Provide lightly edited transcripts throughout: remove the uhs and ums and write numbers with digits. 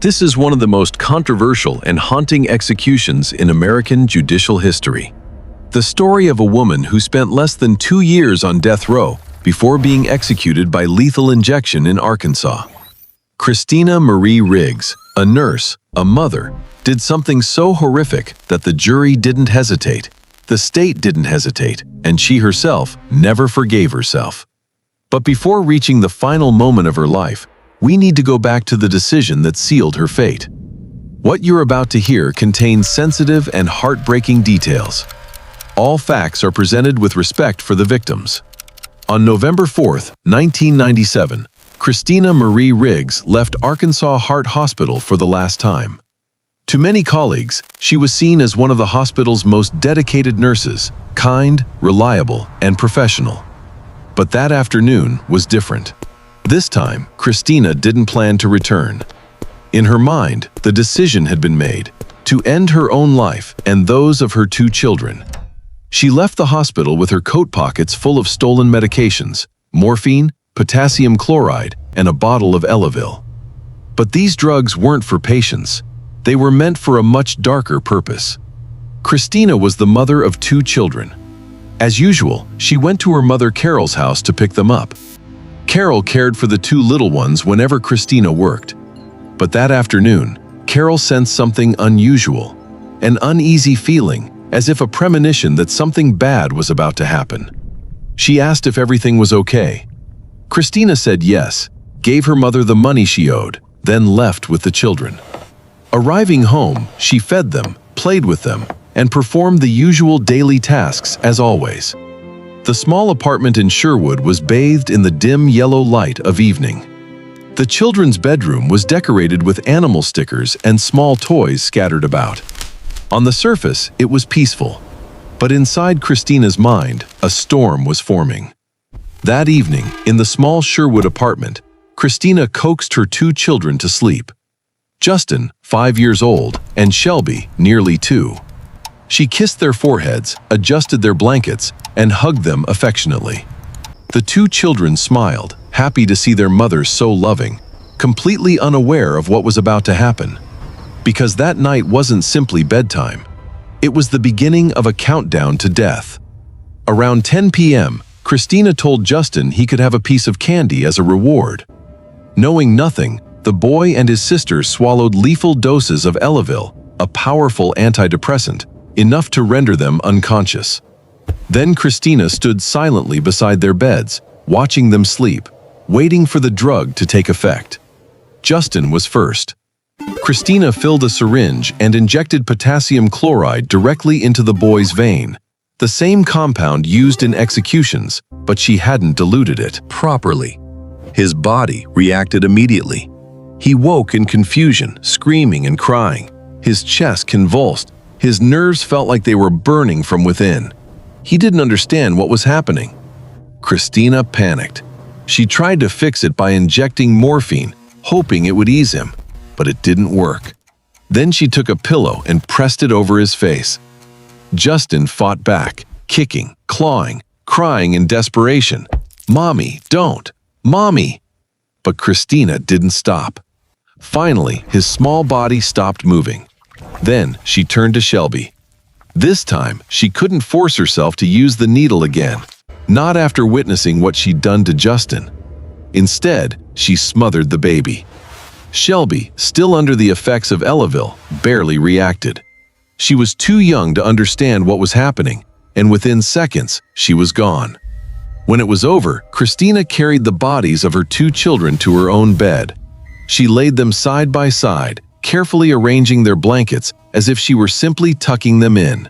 This is one of the most controversial and haunting executions in American judicial history. The story of a woman who spent less than 2 years on death row before being executed by lethal injection in Arkansas. Christina Marie Riggs, a nurse, a mother, did something so horrific that the jury didn't hesitate, the state didn't hesitate, and she herself never forgave herself. But before reaching the final moment of her life, we need to go back to the decision that sealed her fate. What you're about to hear contains sensitive and heartbreaking details. All facts are presented with respect for the victims. On November 4, 1997, Christina Marie Riggs left Arkansas Heart Hospital for the last time. To many colleagues, she was seen as one of the hospital's most dedicated nurses, kind, reliable, and professional. But that afternoon was different. This time, Christina didn't plan to return. In her mind, the decision had been made to end her own life and those of her 2 children. She left the hospital with her coat pockets full of stolen medications, morphine, potassium chloride, and a bottle of Elavil. But these drugs weren't for patients. They were meant for a much darker purpose. Christina was the mother of 2 children. As usual, she went to her mother Carol's house to pick them up. Carol cared for the 2 little ones whenever Christina worked. But that afternoon, Carol sensed something unusual, an uneasy feeling, as if a premonition that something bad was about to happen. She asked if everything was okay. Christina said yes, gave her mother the money she owed, then left with the children. Arriving home, she fed them, played with them, and performed the usual daily tasks as always. The small apartment in Sherwood was bathed in the dim yellow light of evening. The children's bedroom was decorated with animal stickers and small toys scattered about. On the surface, it was peaceful, but inside Christina's mind, a storm was forming. That evening, in the small Sherwood apartment, Christina coaxed her 2 children to sleep. Justin, 5 years old, and Shelby, nearly 2. She kissed their foreheads, adjusted their blankets, and hugged them affectionately. The 2 children smiled, happy to see their mother so loving, completely unaware of what was about to happen. Because that night wasn't simply bedtime. It was the beginning of a countdown to death. Around 10 p.m., Christina told Justin he could have a piece of candy as a reward. Knowing nothing, the boy and his sister swallowed lethal doses of Elavil, a powerful antidepressant, enough to render them unconscious. Then Christina stood silently beside their beds, watching them sleep, waiting for the drug to take effect. Justin was first. Christina filled a syringe and injected potassium chloride directly into the boy's vein, the same compound used in executions, but she hadn't diluted it properly. His body reacted immediately. He woke in confusion, screaming and crying. His chest convulsed. His nerves felt like they were burning from within. He didn't understand what was happening. Christina panicked. She tried to fix it by injecting morphine, hoping it would ease him, but it didn't work. Then she took a pillow and pressed it over his face. Justin fought back, kicking, clawing, crying in desperation. "Mommy, don't! Mommy!" But Christina didn't stop. Finally, his small body stopped moving. Then she turned to Shelby. This time, she couldn't force herself to use the needle again, not after witnessing what she'd done to Justin. Instead, she smothered the baby. Shelby, still under the effects of Elavil, barely reacted. She was too young to understand what was happening, and within seconds, she was gone. When it was over, Christina carried the bodies of her 2 children to her own bed. She laid them side by side, carefully arranging their blankets as if she were simply tucking them in.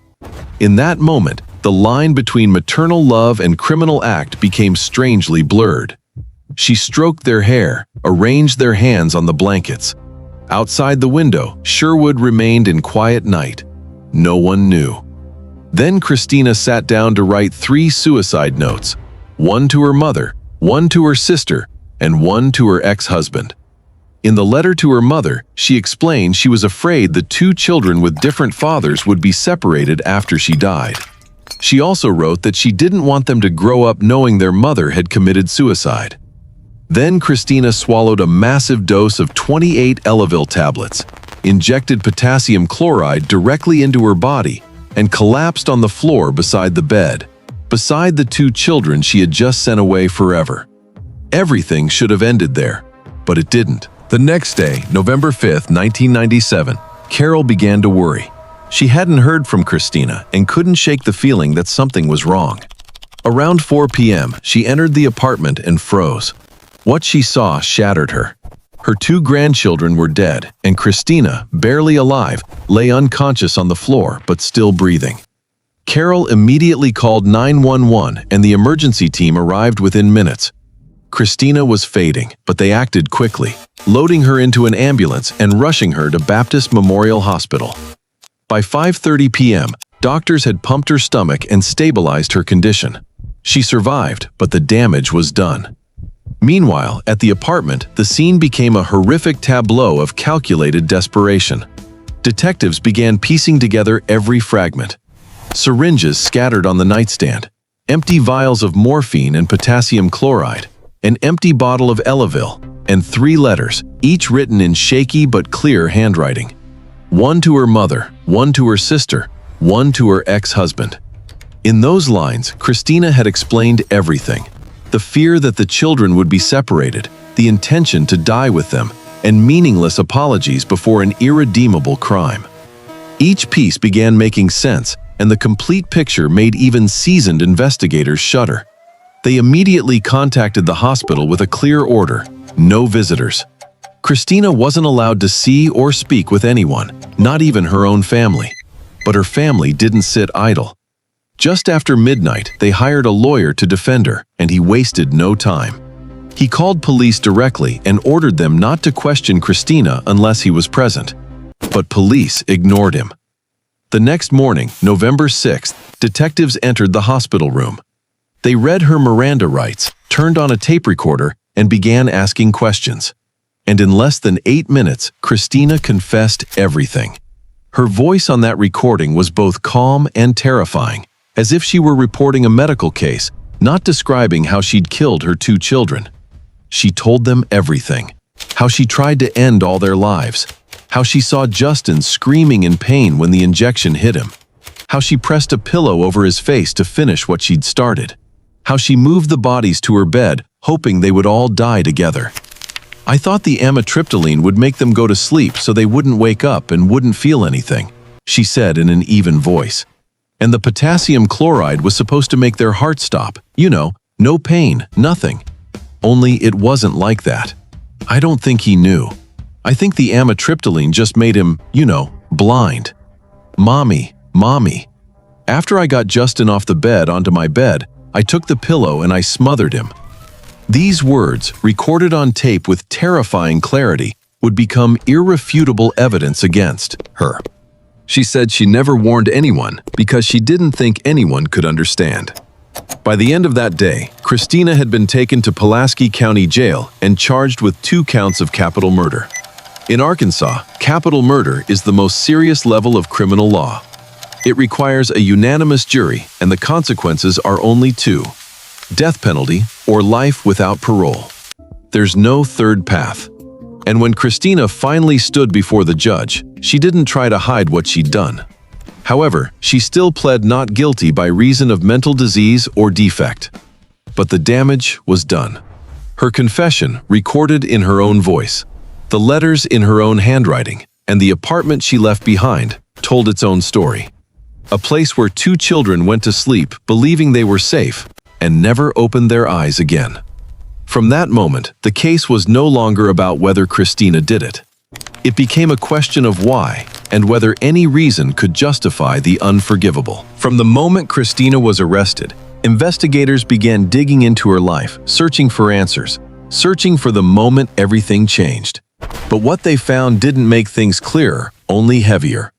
In that moment, the line between maternal love and criminal act became strangely blurred. She stroked their hair, arranged their hands on the blankets. Outside the window, Sherwood remained in quiet night. No one knew. Then Christina sat down to write 3 suicide notes, one to her mother, one to her sister, and one to her ex-husband. In the letter to her mother, she explained she was afraid the 2 children with different fathers would be separated after she died. She also wrote that she didn't want them to grow up knowing their mother had committed suicide. Then Christina swallowed a massive dose of 28 Elavil tablets, injected potassium chloride directly into her body, and collapsed on the floor beside the bed, beside the two children she had just sent away forever. Everything should have ended there, but it didn't. The next day, November 5th, 1997, Carol began to worry. She hadn't heard from Christina and couldn't shake the feeling that something was wrong. Around 4 p.m., she entered the apartment and froze. What she saw shattered her. Her two grandchildren were dead, and Christina, barely alive, lay unconscious on the floor but still breathing. Carol immediately called 911 and the emergency team arrived within minutes. Christina was fading, but they acted quickly, loading her into an ambulance and rushing her to Baptist Memorial Hospital. By 5:30 p.m., doctors had pumped her stomach and stabilized her condition. She survived, but the damage was done. Meanwhile, at the apartment, the scene became a horrific tableau of calculated desperation. Detectives began piecing together every fragment. Syringes scattered on the nightstand, empty vials of morphine and potassium chloride, an empty bottle of Elavil, and 3 letters, each written in shaky but clear handwriting. One to her mother, one to her sister, one to her ex-husband. In those lines, Christina had explained everything. The fear that the children would be separated, the intention to die with them, and meaningless apologies before an irredeemable crime. Each piece began making sense, and the complete picture made even seasoned investigators shudder. They immediately contacted the hospital with a clear order: no visitors. Christina wasn't allowed to see or speak with anyone, not even her own family. But her family didn't sit idle. Just after midnight, they hired a lawyer to defend her, and he wasted no time. He called police directly and ordered them not to question Christina unless he was present. But police ignored him. The next morning, November 6th, detectives entered the hospital room. They read her Miranda rights, turned on a tape recorder, and began asking questions. And in less than 8 minutes, Christina confessed everything. Her voice on that recording was both calm and terrifying, as if she were reporting a medical case, not describing how she'd killed her 2 children. She told them everything. How she tried to end all their lives. How she saw Justin screaming in pain when the injection hit him. How she pressed a pillow over his face to finish what she'd started. How she moved the bodies to her bed, hoping they would all die together. I thought the amitriptyline would make them go to sleep so they wouldn't wake up and wouldn't feel anything, she said in an even voice. And the potassium chloride was supposed to make their heart stop. You know, no pain, nothing. Only it wasn't like that. I don't think he knew. I think the amitriptyline just made him, blind. Mommy. After I got Justin off the bed onto my bed, I took the pillow and I smothered him. These words, recorded on tape with terrifying clarity, would become irrefutable evidence against her. She said she never warned anyone because she didn't think anyone could understand. By the end of that day, Christina had been taken to Pulaski County Jail and charged with 2 counts of capital murder. In Arkansas, capital murder is the most serious level of criminal law. It requires a unanimous jury, and the consequences are only 2: death penalty or life without parole. There's no third path. And when Christina finally stood before the judge, she didn't try to hide what she'd done. However, she still pled not guilty by reason of mental disease or defect. But the damage was done. Her confession, recorded in her own voice, the letters in her own handwriting, and the apartment she left behind, told its own story. A place where 2 children went to sleep believing they were safe and never opened their eyes again. From that moment, the case was no longer about whether Christina did it. It became a question of why and whether any reason could justify the unforgivable. From the moment Christina was arrested, investigators began digging into her life, searching for answers, searching for the moment everything changed. But what they found didn't make things clearer, only heavier.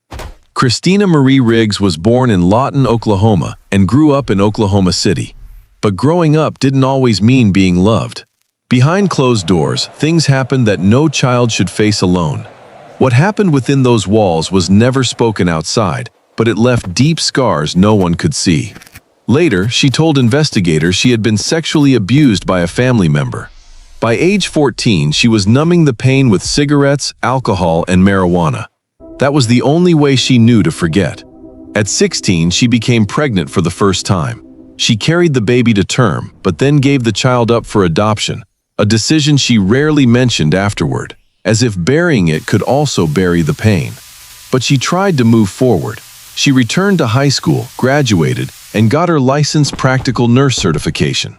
Christina Marie Riggs was born in Lawton, Oklahoma, and grew up in Oklahoma City. But growing up didn't always mean being loved. Behind closed doors, things happened that no child should face alone. What happened within those walls was never spoken outside, but it left deep scars no one could see. Later, she told investigators she had been sexually abused by a family member. By age 14, she was numbing the pain with cigarettes, alcohol, and marijuana. That was the only way she knew to forget. At 16, she became pregnant for the first time. She carried the baby to term, but then gave the child up for adoption, a decision she rarely mentioned afterward, as if burying it could also bury the pain. But she tried to move forward. She returned to high school, graduated, and got her licensed practical nurse certification.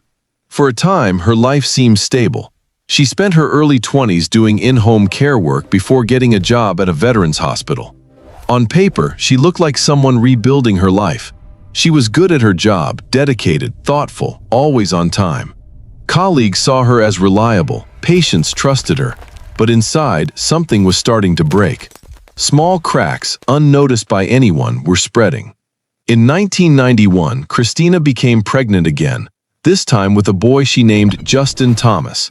For a time, her life seemed stable. She spent her early 20s doing in-home care work before getting a job at a veterans hospital. On paper, she looked like someone rebuilding her life. She was good at her job, dedicated, thoughtful, always on time. Colleagues saw her as reliable, patients trusted her, but inside, something was starting to break. Small cracks, unnoticed by anyone, were spreading. In 1991, Christina became pregnant again, this time with a boy she named Justin Thomas.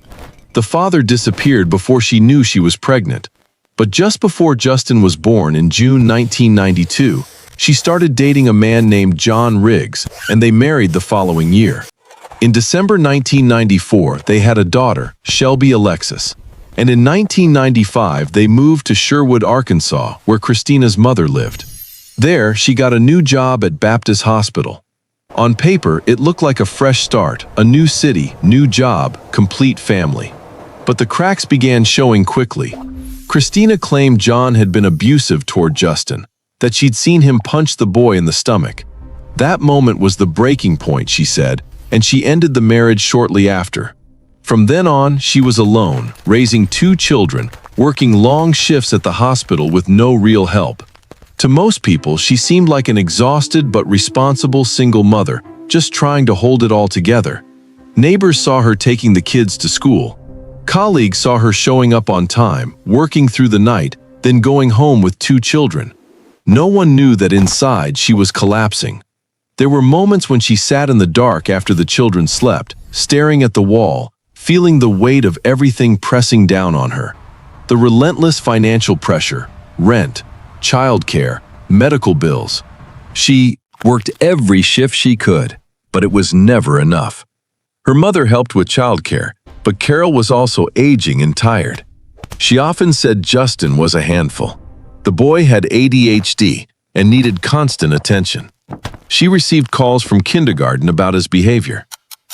The father disappeared before she knew she was pregnant. But just before Justin was born in June 1992, she started dating a man named John Riggs, and they married the following year. In December 1994, they had a daughter, Shelby Alexis. And in 1995, they moved to Sherwood, Arkansas, where Christina's mother lived. There, she got a new job at Baptist Hospital. On paper, it looked like a fresh start, a new city, new job, complete family. But the cracks began showing quickly. Christina claimed John had been abusive toward Justin, that she'd seen him punch the boy in the stomach. That moment was the breaking point, she said, and she ended the marriage shortly after. From then on, she was alone, raising 2 children, working long shifts at the hospital with no real help. To most people, she seemed like an exhausted but responsible single mother, just trying to hold it all together. Neighbors saw her taking the kids to school. Colleagues saw her showing up on time, working through the night, then going home with 2 children. No one knew that inside she was collapsing. There were moments when she sat in the dark after the children slept, staring at the wall, feeling the weight of everything pressing down on her. The relentless financial pressure, rent, childcare, medical bills. She worked every shift she could, but it was never enough. Her mother helped with childcare, but Carol was also aging and tired. She often said Justin was a handful. The boy had ADHD and needed constant attention. She received calls from kindergarten about his behavior.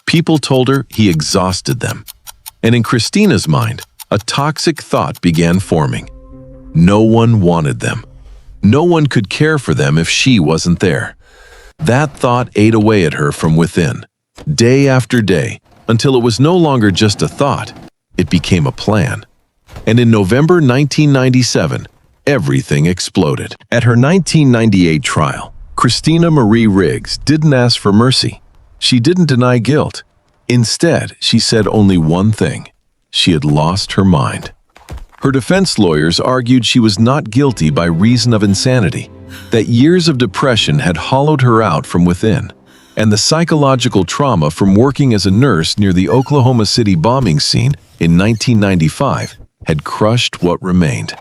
People told her he exhausted them. And in Christina's mind, a toxic thought began forming. No one wanted them. No one could care for them if she wasn't there. That thought ate away at her from within, day after day, until it was no longer just a thought, it became a plan. And in November 1997, everything exploded. At her 1998 trial, Christina Marie Riggs didn't ask for mercy. She didn't deny guilt. Instead, she said only one thing: she had lost her mind. Her defense lawyers argued she was not guilty by reason of insanity, that years of depression had hollowed her out from within, and the psychological trauma from working as a nurse near the Oklahoma City bombing scene in 1995 had crushed what remained.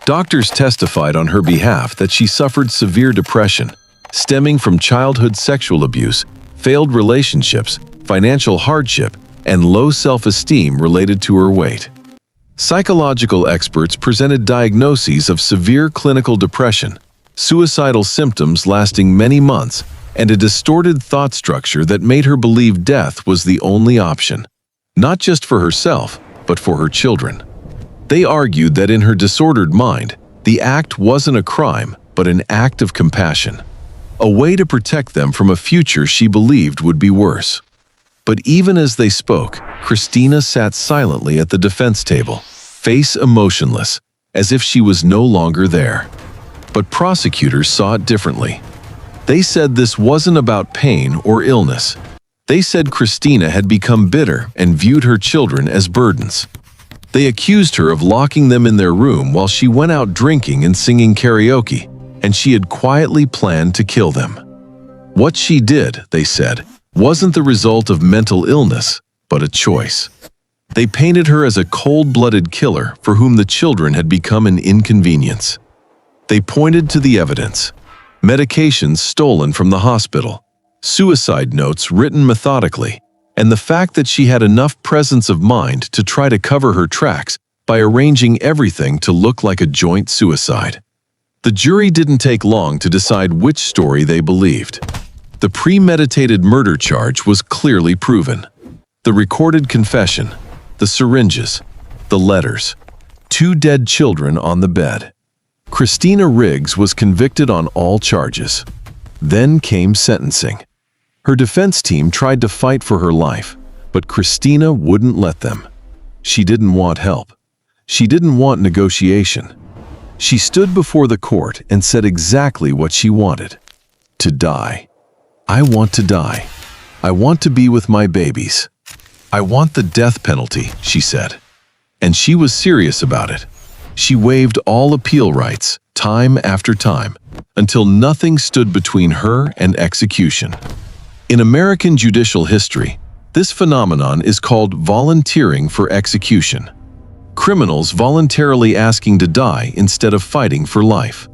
Doctors testified on her behalf that she suffered severe depression, stemming from childhood sexual abuse, failed relationships, financial hardship, and low self-esteem related to her weight. Psychological experts presented diagnoses of severe clinical depression, suicidal symptoms lasting many months, and a distorted thought structure that made her believe death was the only option, not just for herself, but for her children. They argued that in her disordered mind, the act wasn't a crime, but an act of compassion, a way to protect them from a future she believed would be worse. But even as they spoke, Christina sat silently at the defense table, face emotionless, as if she was no longer there. But prosecutors saw it differently. They said this wasn't about pain or illness. They said Christina had become bitter and viewed her children as burdens. They accused her of locking them in their room while she went out drinking and singing karaoke, and she had quietly planned to kill them. What she did, they said, wasn't the result of mental illness, but a choice. They painted her as a cold-blooded killer for whom the children had become an inconvenience. They pointed to the evidence: medications stolen from the hospital, suicide notes written methodically, and the fact that she had enough presence of mind to try to cover her tracks by arranging everything to look like a joint suicide. The jury didn't take long to decide which story they believed. The premeditated murder charge was clearly proven. The recorded confession, the syringes, the letters, 2 dead children on the bed. Christina Riggs was convicted on all charges. Then came sentencing. Her defense team tried to fight for her life, but Christina wouldn't let them. She didn't want help. She didn't want negotiation. She stood before the court and said exactly what she wanted: to die. I want to die. I want to be with my babies. I want the death penalty, she said. And she was serious about it. She waived all appeal rights, time after time, until nothing stood between her and execution. In American judicial history, this phenomenon is called volunteering for execution. Criminals voluntarily asking to die instead of fighting for life.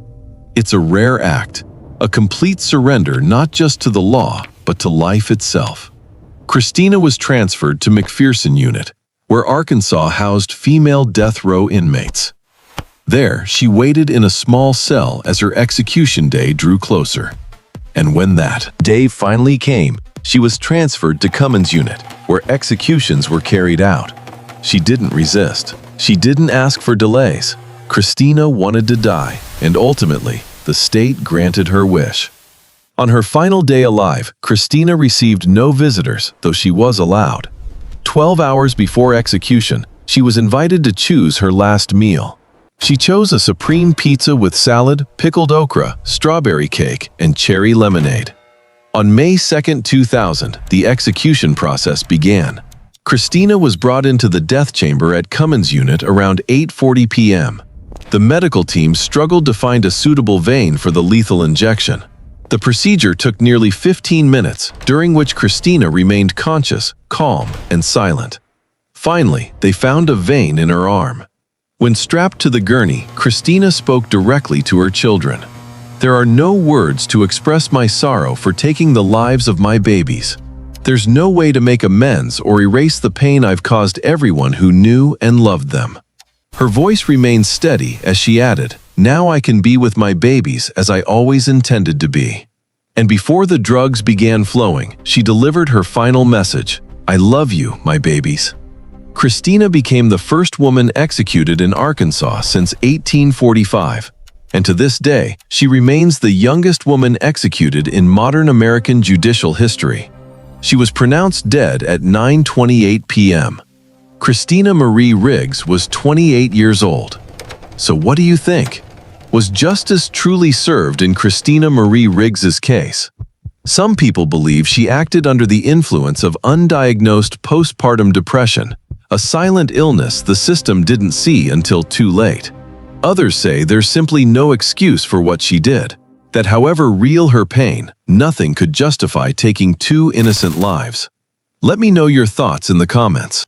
It's a rare act, a complete surrender not just to the law, but to life itself. Christina was transferred to McPherson Unit, where Arkansas housed female death row inmates. There, she waited in a small cell as her execution day drew closer. And when that day finally came, she was transferred to Cummins Unit, where executions were carried out. She didn't resist. She didn't ask for delays. Christina wanted to die, and ultimately, the state granted her wish. On her final day alive, Christina received no visitors, though she was allowed. 12 hours before execution, she was invited to choose her last meal. She chose a supreme pizza with salad, pickled okra, strawberry cake, and cherry lemonade. On May 2, 2000, the execution process began. Christina was brought into the death chamber at Cummins Unit around 8:40 p.m. The medical team struggled to find a suitable vein for the lethal injection. The procedure took nearly 15 minutes, during which Christina remained conscious, calm, and silent. Finally, they found a vein in her arm. When strapped to the gurney, Christina spoke directly to her children. "There are no words to express my sorrow for taking the lives of my babies. There's no way to make amends or erase the pain I've caused everyone who knew and loved them." Her voice remained steady as she added, "Now I can be with my babies as I always intended to be." And before the drugs began flowing, she delivered her final message: "I love you, my babies." Christina became the first woman executed in Arkansas since 1845, and to this day, she remains the youngest woman executed in modern American judicial history. She was pronounced dead at 9:28 p.m. Christina Marie Riggs was 28 years old. So what do you think? Was justice truly served in Christina Marie Riggs's case? Some people believe she acted under the influence of undiagnosed postpartum depression, a silent illness the system didn't see until too late. Others say there's simply no excuse for what she did, that however real her pain, nothing could justify taking 2 innocent lives. Let me know your thoughts in the comments.